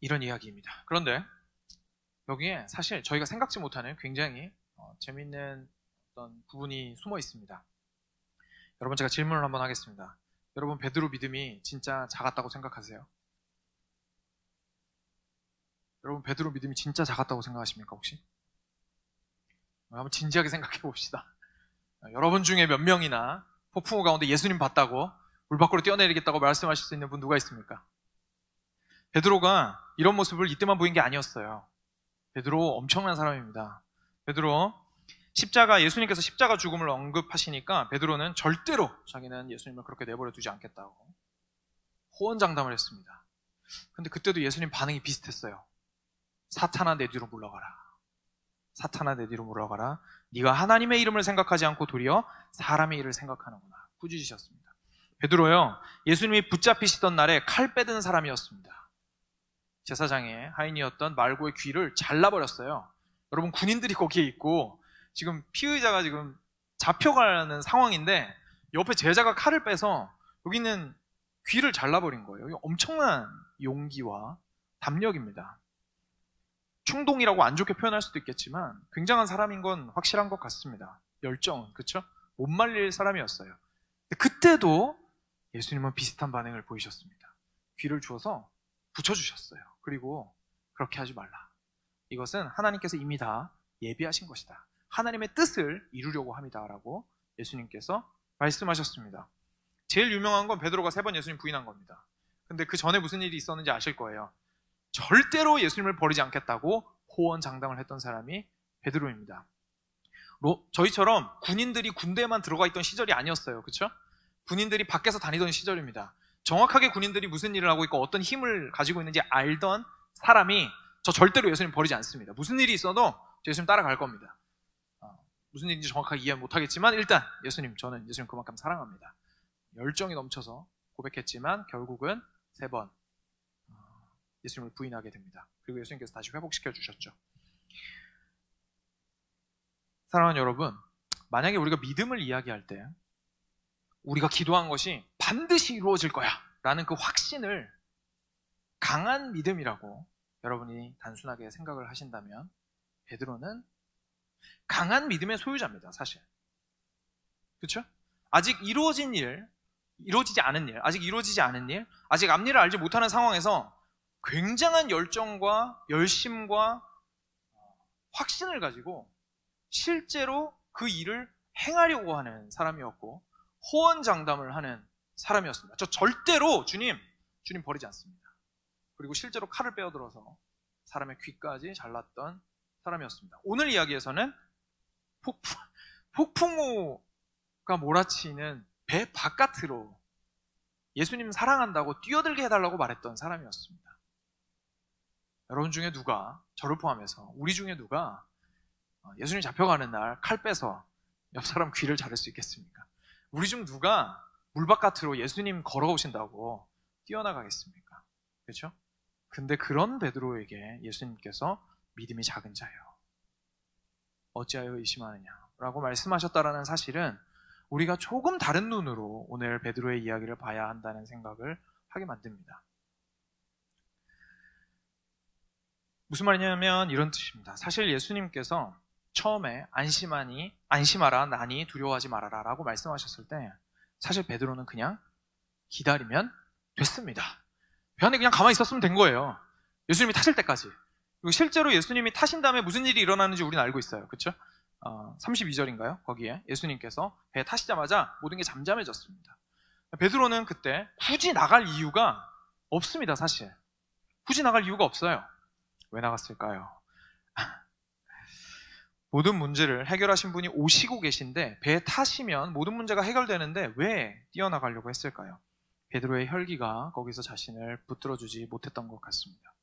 이런 이야기입니다. 그런데 여기에 사실 저희가 생각지 못하는 굉장히 재미있는 어떤 부분이 숨어 있습니다. 여러분, 제가 질문을 한번 하겠습니다. 여러분, 베드로 믿음이 진짜 작았다고 생각하세요? 여러분, 베드로 믿음이 진짜 작았다고 생각하십니까, 혹시? 한번 진지하게 생각해 봅시다. 여러분 중에 몇 명이나 폭풍우 가운데 예수님 봤다고 물 밖으로 뛰어내리겠다고 말씀하실 수 있는 분 누가 있습니까? 베드로가 이런 모습을 이때만 보인 게 아니었어요. 베드로 엄청난 사람입니다. 베드로 예수님께서 십자가 죽음을 언급하시니까 베드로는 절대로 자기는 예수님을 그렇게 내버려 두지 않겠다고 호언장담을 했습니다. 근데 그때도 예수님 반응이 비슷했어요. 사탄아 내 뒤로 물러가라. 사탄아 내 뒤로 물러가라. 네가 하나님의 이름을 생각하지 않고 도리어 사람의 일을 생각하는구나. 꾸짖으셨습니다. 베드로요, 예수님이 붙잡히시던 날에 칼 빼든 사람이었습니다. 제사장의 하인이었던 말고의 귀를 잘라버렸어요. 여러분, 군인들이 거기에 있고 지금 피의자가 지금 잡혀가는 상황인데 옆에 제자가 칼을 빼서 여기는 귀를 잘라버린 거예요. 이게 엄청난 용기와 담력입니다. 충동이라고 안 좋게 표현할 수도 있겠지만 굉장한 사람인 건 확실한 것 같습니다. 열정은, 그렇죠? 못 말릴 사람이었어요. 그때도 예수님은 비슷한 반응을 보이셨습니다. 귀를 주어서 붙여주셨어요. 그리고 그렇게 하지 말라. 이것은 하나님께서 이미 다 예비하신 것이다. 하나님의 뜻을 이루려고 합니다라고 예수님께서 말씀하셨습니다. 제일 유명한 건 베드로가 3번 예수님 부인한 겁니다. 근데 그 전에 무슨 일이 있었는지 아실 거예요. 절대로 예수님을 버리지 않겠다고 호언장담을 했던 사람이 베드로입니다. 저희처럼 군인들이 군대에만 들어가 있던 시절이 아니었어요. 그렇죠? 군인들이 밖에서 다니던 시절입니다. 정확하게 군인들이 무슨 일을 하고 있고 어떤 힘을 가지고 있는지 알던 사람이 저 절대로 예수님 버리지 않습니다. 무슨 일이 있어도 저 예수님 따라갈 겁니다. 무슨 일인지 정확하게 이해 못하겠지만 일단 저는 예수님 그만큼 사랑합니다. 열정이 넘쳐서 고백했지만 결국은 3번 예수님을 부인하게 됩니다. 그리고 예수님께서 다시 회복시켜 주셨죠. 사랑하는 여러분, 만약에 우리가 믿음을 이야기할 때 우리가 기도한 것이 반드시 이루어질 거야 라는 그 확신을 강한 믿음이라고 여러분이 단순하게 생각을 하신다면 베드로는 강한 믿음의 소유자입니다. 사실. 그렇죠? 아직 이루어지지 않은 일, 아직 앞일을 알지 못하는 상황에서 굉장한 열정과 열심과 확신을 가지고 실제로 그 일을 행하려고 하는 사람이었고 호언장담을 하는 사람이었습니다. 저 절대로 주님 버리지 않습니다. 그리고 실제로 칼을 빼어들어서 사람의 귀까지 잘랐던 사람이었습니다. 오늘 이야기에서는 폭풍우가 몰아치는 배 바깥으로 예수님 사랑한다고 뛰어들게 해달라고 말했던 사람이었습니다. 여러분 중에 누가, 저를 포함해서 우리 중에 누가 예수님 잡혀가는 날 칼 빼서 옆 사람 귀를 자를 수 있겠습니까? 우리 중 누가 물 바깥으로 예수님 걸어오신다고 뛰어나가겠습니까? 그렇죠? 근데 그런 베드로에게 예수님께서 믿음이 작은 자요, 어찌하여 의심하느냐 라고 말씀하셨다라는 사실은 우리가 조금 다른 눈으로 오늘 베드로의 이야기를 봐야 한다는 생각을 하게 만듭니다. 무슨 말이냐면 이런 뜻입니다. 사실 예수님께서 처음에 안심하라, 나니 두려워하지 말아라 라고 말씀하셨을 때 사실 베드로는 그냥 기다리면 됐습니다. 배 안에 그냥 가만히 있었으면 된 거예요. 예수님이 타실 때까지. 그리고 실제로 예수님이 타신 다음에 무슨 일이 일어나는지 우리는 알고 있어요. 그렇죠? 32절인가요? 거기에 예수님께서 배에 타시자마자 모든 게 잠잠해졌습니다. 베드로는 그때 굳이 나갈 이유가 없습니다. 사실 굳이 나갈 이유가 없어요. 왜 나갔을까요? 모든 문제를 해결하신 분이 오시고 계신데 배에 타시면 모든 문제가 해결되는데 왜 뛰어나가려고 했을까요? 베드로의 혈기가 거기서 자신을 붙들어주지 못했던 것 같습니다.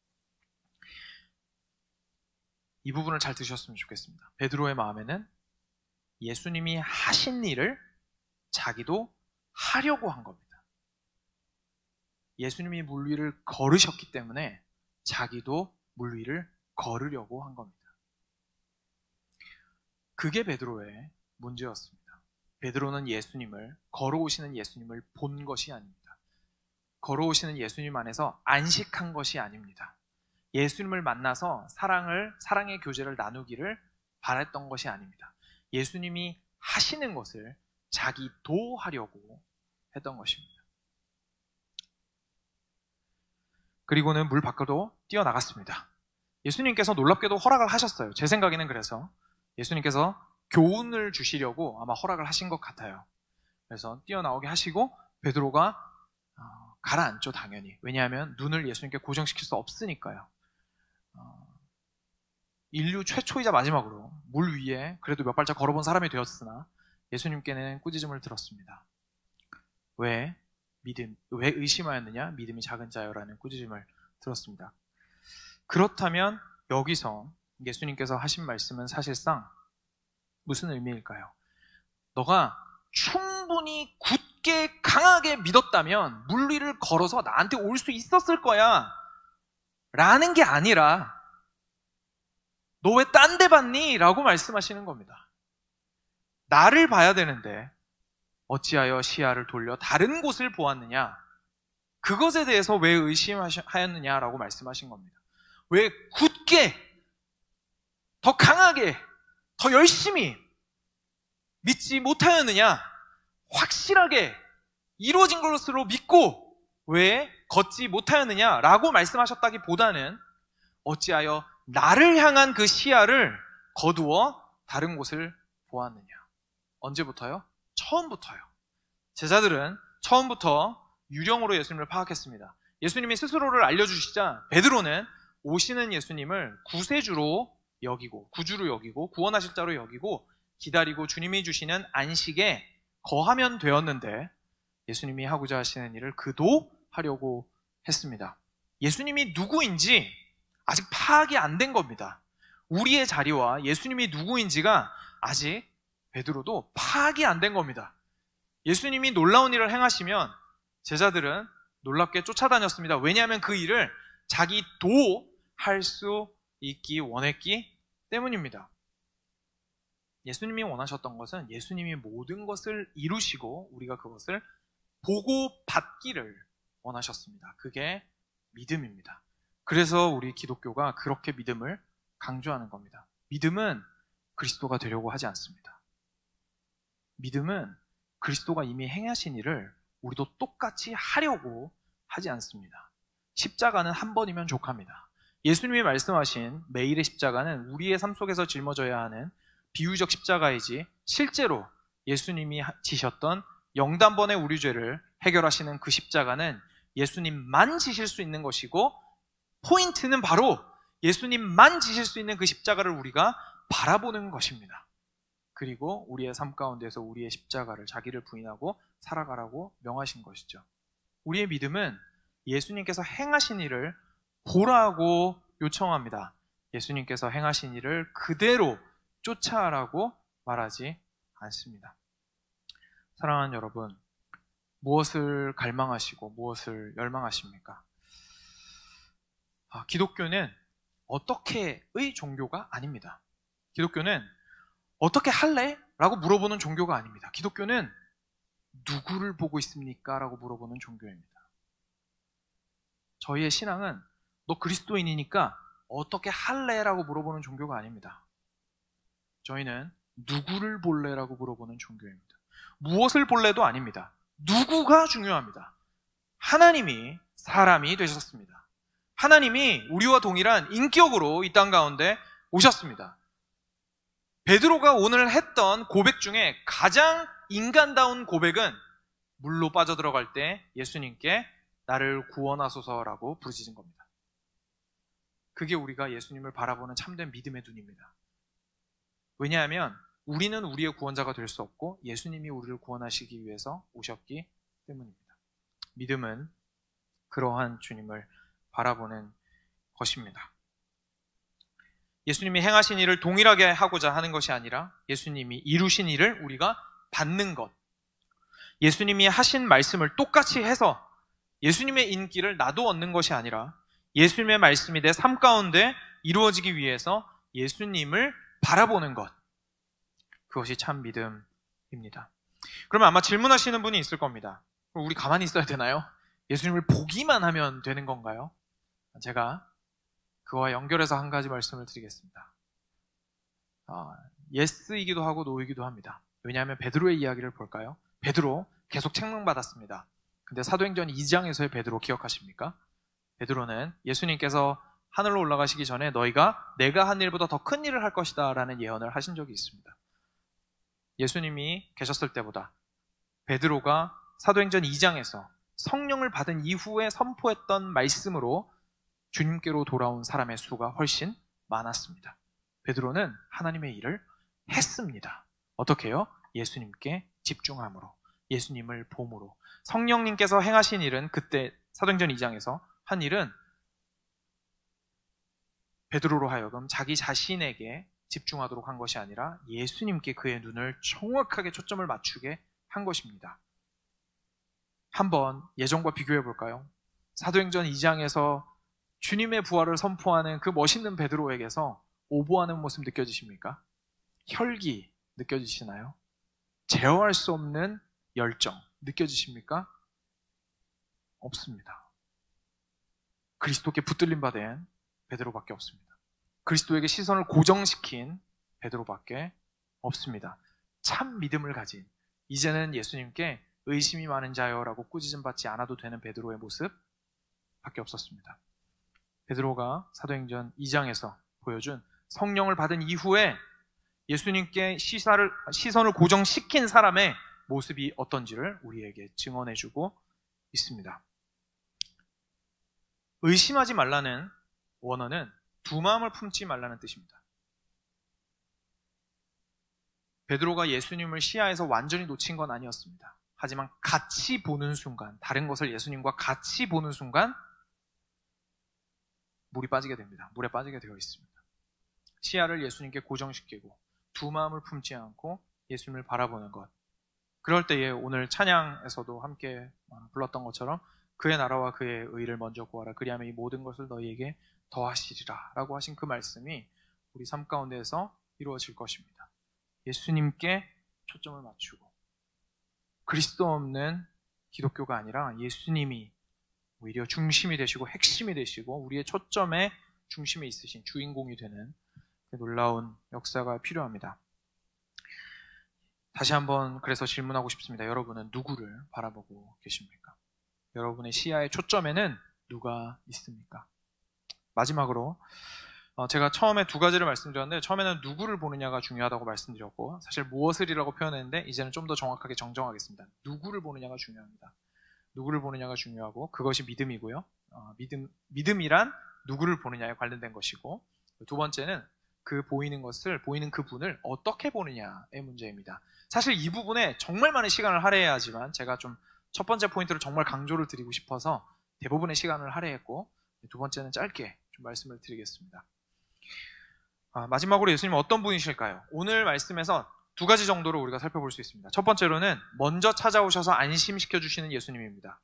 이 부분을 잘 들으셨으면 좋겠습니다. 베드로의 마음에는 예수님이 하신 일을 자기도 하려고 한 겁니다. 예수님이 물 위를 걸으셨기 때문에 자기도 물 위를 걸으려고 한 겁니다. 그게 베드로의 문제였습니다. 베드로는 걸어오시는 예수님을 본 것이 아닙니다. 걸어오시는 예수님 안에서 안식한 것이 아닙니다. 예수님을 만나서 사랑의 교제를 나누기를 바랬던 것이 아닙니다. 예수님이 하시는 것을 자기도 하려고 했던 것입니다. 그리고는 물 밖으로 뛰어나갔습니다. 예수님께서 놀랍게도 허락을 하셨어요. 제 생각에는 그래서 예수님께서 교훈을 주시려고 아마 허락을 하신 것 같아요. 그래서 뛰어나오게 하시고 베드로가 가라앉죠, 당연히. 왜냐하면 눈을 예수님께 고정시킬 수 없으니까요. 인류 최초이자 마지막으로 물 위에 그래도 몇 발짝 걸어본 사람이 되었으나 예수님께는 꾸짖음을 들었습니다. 왜 의심하였느냐? 믿음이 작은 자여라는 꾸짖음을 들었습니다. 그렇다면 여기서 예수님께서 하신 말씀은 사실상 무슨 의미일까요? 너가 충분히 굳게 강하게 믿었다면 물 위를 걸어서 나한테 올 수 있었을 거야 라는 게 아니라 너 왜 딴 데 봤니? 라고 말씀하시는 겁니다. 나를 봐야 되는데 어찌하여 시야를 돌려 다른 곳을 보았느냐? 그것에 대해서 왜 의심하였느냐라고 말씀하신 겁니다. 왜 굳게 더 강하게 더 열심히 믿지 못하였느냐? 확실하게 이루어진 것으로 믿고 왜 걷지 못하였느냐라고 말씀하셨다기보다는 어찌하여 나를 향한 그 시야를 거두어 다른 곳을 보았느냐. 언제부터요? 처음부터요. 제자들은 처음부터 유령으로 예수님을 파악했습니다. 예수님이 스스로를 알려주시자 베드로는 오시는 예수님을 구세주로 여기고, 구주로 여기고, 구원하실 자로 여기고 기다리고 주님이 주시는 안식에 거하면 되었는데 예수님이 하고자 하시는 일을 그도 하려고 했습니다. 예수님이 누구인지 아직 파악이 안 된 겁니다. 우리의 자리와 예수님이 누구인지가 아직 베드로도 파악이 안 된 겁니다. 예수님이 놀라운 일을 행하시면 제자들은 놀랍게 쫓아다녔습니다. 왜냐하면 그 일을 자기도 할 수 있기 원했기 때문입니다. 예수님이 원하셨던 것은 예수님이 모든 것을 이루시고 우리가 그것을 보고 받기를 원하셨습니다. 그게 믿음입니다. 그래서 우리 기독교가 그렇게 믿음을 강조하는 겁니다. 믿음은 그리스도가 되려고 하지 않습니다. 믿음은 그리스도가 이미 행하신 일을 우리도 똑같이 하려고 하지 않습니다. 십자가는 한 번이면 족합니다. 예수님이 말씀하신 매일의 십자가는 우리의 삶 속에서 짊어져야 하는 비유적 십자가이지 실제로 예수님이 지셨던 영단번의 우리 죄를 해결하시는 그 십자가는 예수님만 지실 수 있는 것이고 포인트는 바로 예수님만 지실 수 있는 그 십자가를 우리가 바라보는 것입니다. 그리고 우리의 삶 가운데서 우리의 십자가를 자기를 부인하고 살아가라고 명하신 것이죠. 우리의 믿음은 예수님께서 행하신 일을 보라고 요청합니다. 예수님께서 행하신 일을 그대로 쫓아라고 말하지 않습니다. 사랑하는 여러분, 무엇을 갈망하시고 무엇을 열망하십니까? 기독교는 어떻게의 종교가 아닙니다. 기독교는 어떻게 할래? 라고 물어보는 종교가 아닙니다. 기독교는 누구를 보고 있습니까? 라고 물어보는 종교입니다. 저희의 신앙은 너 그리스도인이니까 어떻게 할래? 라고 물어보는 종교가 아닙니다. 저희는 누구를 볼래? 라고 물어보는 종교입니다. 무엇을 볼래도 아닙니다. 누구가 중요합니다. 하나님이 사람이 되셨습니다. 하나님이 우리와 동일한 인격으로 이 땅 가운데 오셨습니다. 베드로가 오늘 했던 고백 중에 가장 인간다운 고백은 물로 빠져들어갈 때 예수님께 나를 구원하소서라고 부르짖은 겁니다. 그게 우리가 예수님을 바라보는 참된 믿음의 눈입니다. 왜냐하면 우리는 우리의 구원자가 될 수 없고 예수님이 우리를 구원하시기 위해서 오셨기 때문입니다. 믿음은 그러한 주님을 바라보는 것입니다. 예수님이 행하신 일을 동일하게 하고자 하는 것이 아니라 예수님이 이루신 일을 우리가 받는 것, 예수님이 하신 말씀을 똑같이 해서 예수님의 인기를 나도 얻는 것이 아니라 예수님의 말씀이 내 삶 가운데 이루어지기 위해서 예수님을 바라보는 것, 그것이 참 믿음입니다. 그러면 아마 질문하시는 분이 있을 겁니다. 우리 가만히 있어야 되나요? 예수님을 보기만 하면 되는 건가요? 제가 그와 연결해서 한 가지 말씀을 드리겠습니다. 예스이기도 하고 노이기도 합니다. 왜냐하면 베드로의 이야기를 볼까요? 베드로 계속 책망받았습니다. 근데 사도행전 2장에서의 베드로 기억하십니까? 베드로는 예수님께서 하늘로 올라가시기 전에 너희가 내가 한 일보다 더 큰 일을 할 것이다 라는 예언을 하신 적이 있습니다. 예수님이 계셨을 때보다 베드로가 사도행전 2장에서 성령을 받은 이후에 선포했던 말씀으로 주님께로 돌아온 사람의 수가 훨씬 많았습니다. 베드로는 하나님의 일을 했습니다. 어떻게 해요? 예수님께 집중함으로, 예수님을 봄으로. 성령님께서 행하신 일은 그때 사도행전 2장에서 한 일은 베드로로 하여금 자기 자신에게 집중하도록 한 것이 아니라 예수님께 그의 눈을 정확하게 초점을 맞추게 한 것입니다. 한번 예전과 비교해 볼까요? 사도행전 2장에서 주님의 부활을 선포하는 그 멋있는 베드로에게서 오보하는 모습 느껴지십니까? 혈기 느껴지시나요? 제어할 수 없는 열정 느껴지십니까? 없습니다. 그리스도께 붙들림 받은 베드로밖에 없습니다. 그리스도에게 시선을 고정시킨 베드로밖에 없습니다. 참 믿음을 가진, 이제는 예수님께 의심이 많은 자여라고 꾸짖음 받지 않아도 되는 베드로의 모습밖에 없었습니다. 베드로가 사도행전 2장에서 보여준 성령을 받은 이후에 예수님께 시선을 고정시킨 사람의 모습이 어떤지를 우리에게 증언해주고 있습니다. 의심하지 말라는 원어는 두 마음을 품지 말라는 뜻입니다. 베드로가 예수님을 시야에서 완전히 놓친 건 아니었습니다. 하지만 같이 보는 순간, 다른 것을 예수님과 같이 보는 순간 물이 빠지게 됩니다. 물에 빠지게 되어 있습니다. 시야를 예수님께 고정시키고 두 마음을 품지 않고 예수님을 바라보는 것. 그럴 때에 오늘 찬양에서도 함께 불렀던 것처럼 그의 나라와 그의 의를 먼저 구하라. 그리하면 이 모든 것을 너희에게 더하시리라 라고 하신 그 말씀이 우리 삶 가운데에서 이루어질 것입니다. 예수님께 초점을 맞추고 그리스도 없는 기독교가 아니라 예수님이 오히려 중심이 되시고 핵심이 되시고 우리의 초점의 중심에 있으신 주인공이 되는 놀라운 역사가 필요합니다. 다시 한번 그래서 질문하고 싶습니다. 여러분은 누구를 바라보고 계십니까? 여러분의 시야의 초점에는 누가 있습니까? 마지막으로 제가 처음에 두 가지를 말씀드렸는데 처음에는 누구를 보느냐가 중요하다고 말씀드렸고 사실 무엇을이라고 표현했는데 이제는 좀 더 정확하게 정정하겠습니다. 누구를 보느냐가 중요합니다. 누구를 보느냐가 중요하고 그것이 믿음이고요. 믿음이란 누구를 보느냐에 관련된 것이고 두 번째는 그 보이는 그분을 어떻게 보느냐의 문제입니다. 사실 이 부분에 정말 많은 시간을 할애해야 하지만 제가 좀 첫 번째 포인트로 정말 강조를 드리고 싶어서 대부분의 시간을 할애했고 두 번째는 짧게 좀 말씀을 드리겠습니다. 마지막으로 예수님은 어떤 분이실까요? 오늘 말씀에서 두 가지 정도로 우리가 살펴볼 수 있습니다. 첫 번째로는 먼저 찾아오셔서 안심시켜 주시는 예수님입니다.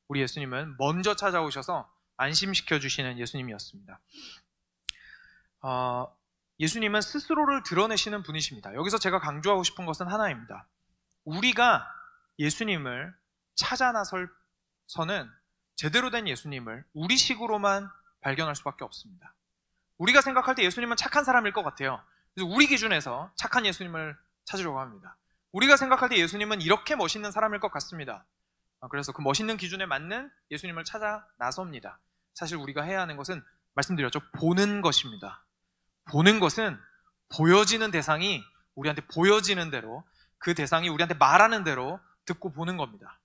우리 예수님은 먼저 찾아오셔서 안심시켜 주시는 예수님이었습니다. 예수님은 스스로를 드러내시는 분이십니다. 여기서 제가 강조하고 싶은 것은 하나입니다. 우리가 예수님을 찾아 나서는 제대로 된 예수님을 우리식으로만 발견할 수밖에 없습니다. 우리가 생각할 때 예수님은 착한 사람일 것 같아요. 그래서 우리 기준에서 착한 예수님을 찾으려고 합니다. 우리가 생각할 때 예수님은 이렇게 멋있는 사람일 것 같습니다. 그래서 그 멋있는 기준에 맞는 예수님을 찾아 나섭니다. 사실 우리가 해야 하는 것은 말씀드렸죠. 보는 것입니다. 보는 것은 보여지는 대상이 우리한테 보여지는 대로, 그 대상이 우리한테 말하는 대로 듣고 보는 겁니다.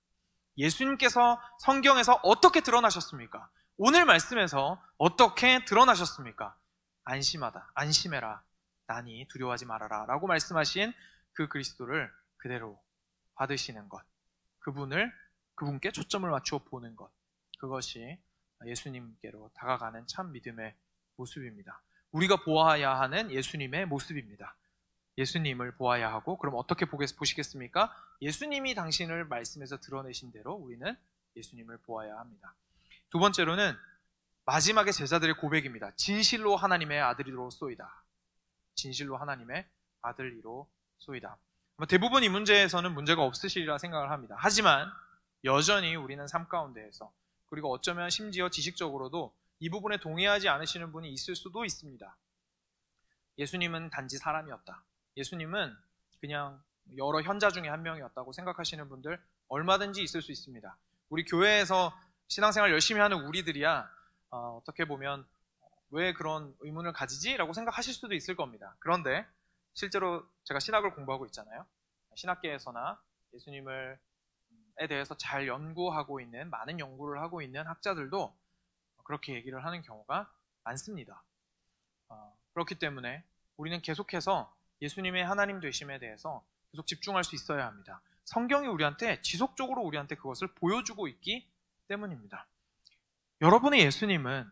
예수님께서 성경에서 어떻게 드러나셨습니까? 오늘 말씀에서 어떻게 드러나셨습니까? 안심하다, 안심해라, 나니 두려워하지 말아라 라고 말씀하신 그 그리스도를 그대로 받으시는 것, 그분께 초점을 맞추어 보는 것, 그것이 예수님께로 다가가는 참 믿음의 모습입니다. 우리가 보아야 하는 예수님의 모습입니다. 예수님을 보아야 하고, 그럼 어떻게 보시겠습니까? 예수님이 당신을 말씀에서 드러내신 대로 우리는 예수님을 보아야 합니다. 두 번째로는 마지막에 제자들의 고백입니다. 진실로 하나님의 아들이로소이다. 진실로 하나님의 아들이로소이다. 대부분 이 문제에서는 문제가 없으시리라 생각을 합니다. 하지만 여전히 우리는 삶 가운데에서, 그리고 어쩌면 심지어 지식적으로도 이 부분에 동의하지 않으시는 분이 있을 수도 있습니다. 예수님은 단지 사람이었다. 예수님은 그냥 여러 현자 중에 한 명이었다고 생각하시는 분들 얼마든지 있을 수 있습니다. 우리 교회에서 신앙생활 열심히 하는 우리들이야 어떻게 보면 왜 그런 의문을 가지지? 라고 생각하실 수도 있을 겁니다. 그런데 실제로 제가 신학을 공부하고 있잖아요. 신학계에서나 예수님에 대해서 잘 연구하고 있는, 많은 연구를 하고 있는 학자들도 그렇게 얘기를 하는 경우가 많습니다. 그렇기 때문에 우리는 계속해서 예수님의 하나님 되심에 대해서 계속 집중할 수 있어야 합니다. 성경이 지속적으로 우리한테 그것을 보여주고 있기 때문입니다. 여러분의 예수님은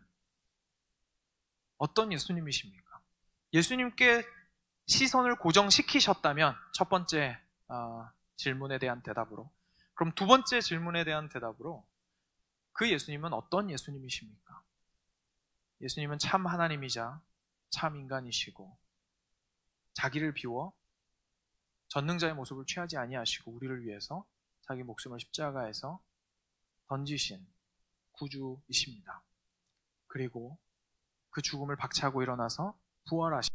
어떤 예수님이십니까? 예수님께 시선을 고정시키셨다면 첫 번째 질문에 대한 대답으로, 그럼 두 번째 질문에 대한 대답으로 그 예수님은 어떤 예수님이십니까? 예수님은 참 하나님이자 참 인간이시고 자기를 비워 전능자의 모습을 취하지 아니하시고 우리를 위해서 자기 목숨을 십자가에서 던지신 구주이십니다. 그리고 그 죽음을 박차고 일어나서 부활하신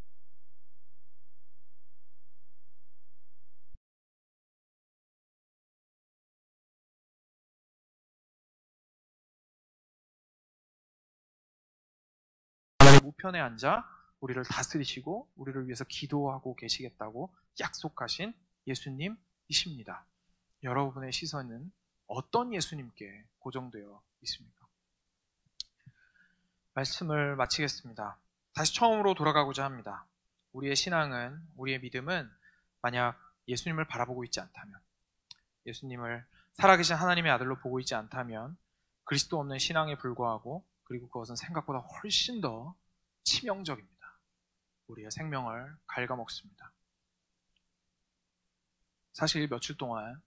하나님 우편에 앉아 우리를 다스리시고 우리를 위해서 기도하고 계시겠다고 약속하신 예수님이십니다. 여러분의 시선은 어떤 예수님께 고정되어 있습니까? 말씀을 마치겠습니다. 다시 처음으로 돌아가고자 합니다. 우리의 신앙은, 우리의 믿음은 만약 예수님을 바라보고 있지 않다면, 예수님을 살아계신 하나님의 아들로 보고 있지 않다면 그리스도 없는 신앙에 불과하고, 그리고 그것은 생각보다 훨씬 더 치명적입니다. 우리의 생명을 갉아먹습니다. 사실 며칠 동안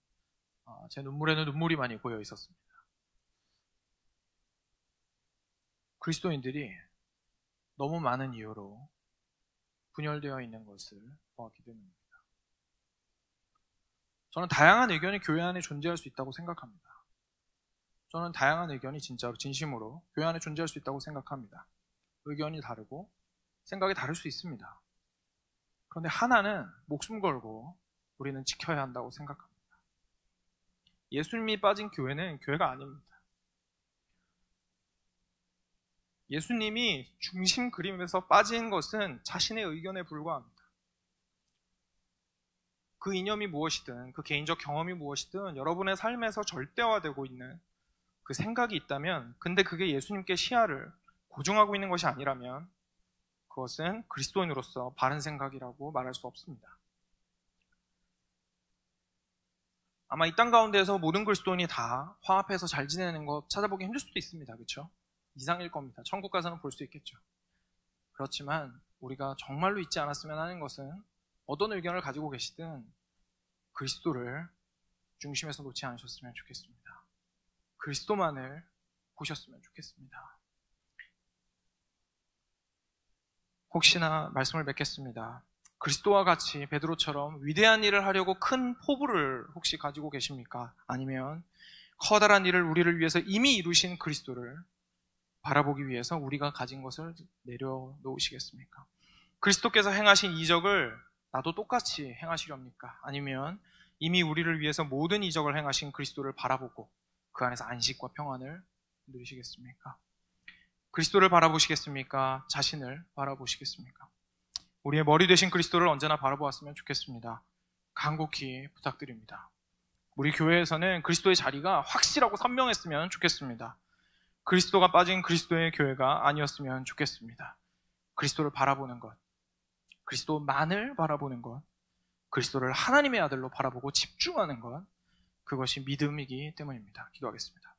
제 눈물에는 눈물이 많이 고여 있었습니다. 그리스도인들이 너무 많은 이유로 분열되어 있는 것을 보았기 때문입니다. 저는 다양한 의견이 교회 안에 존재할 수 있다고 생각합니다. 저는 다양한 의견이 진짜로, 진심으로 교회 안에 존재할 수 있다고 생각합니다. 의견이 다르고 생각이 다를 수 있습니다. 그런데 하나는 목숨 걸고 우리는 지켜야 한다고 생각합니다. 예수님이 빠진 교회는 교회가 아닙니다. 예수님이 중심 그림에서 빠진 것은 자신의 의견에 불과합니다. 그 이념이 무엇이든, 그 개인적 경험이 무엇이든 여러분의 삶에서 절대화되고 있는 그 생각이 있다면, 근데 그게 예수님께 시야를 고정하고 있는 것이 아니라면 그것은 그리스도인으로서 바른 생각이라고 말할 수 없습니다. 아마 이 땅 가운데에서 모든 그리스도인이 다 화합해서 잘 지내는 것 찾아보기 힘들 수도 있습니다. 그렇죠? 이상일 겁니다. 천국 가서는 볼 수 있겠죠. 그렇지만 우리가 정말로 잊지 않았으면 하는 것은 어떤 의견을 가지고 계시든 그리스도를 중심에서 놓지 않으셨으면 좋겠습니다. 그리스도만을 보셨으면 좋겠습니다. 혹시나 말씀을 맺겠습니다. 그리스도와 같이 베드로처럼 위대한 일을 하려고 큰 포부를 혹시 가지고 계십니까? 아니면 커다란 일을 우리를 위해서 이미 이루신 그리스도를 바라보기 위해서 우리가 가진 것을 내려놓으시겠습니까? 그리스도께서 행하신 이적을 나도 똑같이 행하시렵니까? 아니면 이미 우리를 위해서 모든 이적을 행하신 그리스도를 바라보고 그 안에서 안식과 평안을 누리시겠습니까? 그리스도를 바라보시겠습니까? 자신을 바라보시겠습니까? 우리의 머리 되신 그리스도를 언제나 바라보았으면 좋겠습니다. 간곡히 부탁드립니다. 우리 교회에서는 그리스도의 자리가 확실하고 선명했으면 좋겠습니다. 그리스도가 빠진 그리스도의 교회가 아니었으면 좋겠습니다. 그리스도를 바라보는 것, 그리스도만을 바라보는 것, 그리스도를 하나님의 아들로 바라보고 집중하는 것, 그것이 믿음이기 때문입니다. 기도하겠습니다.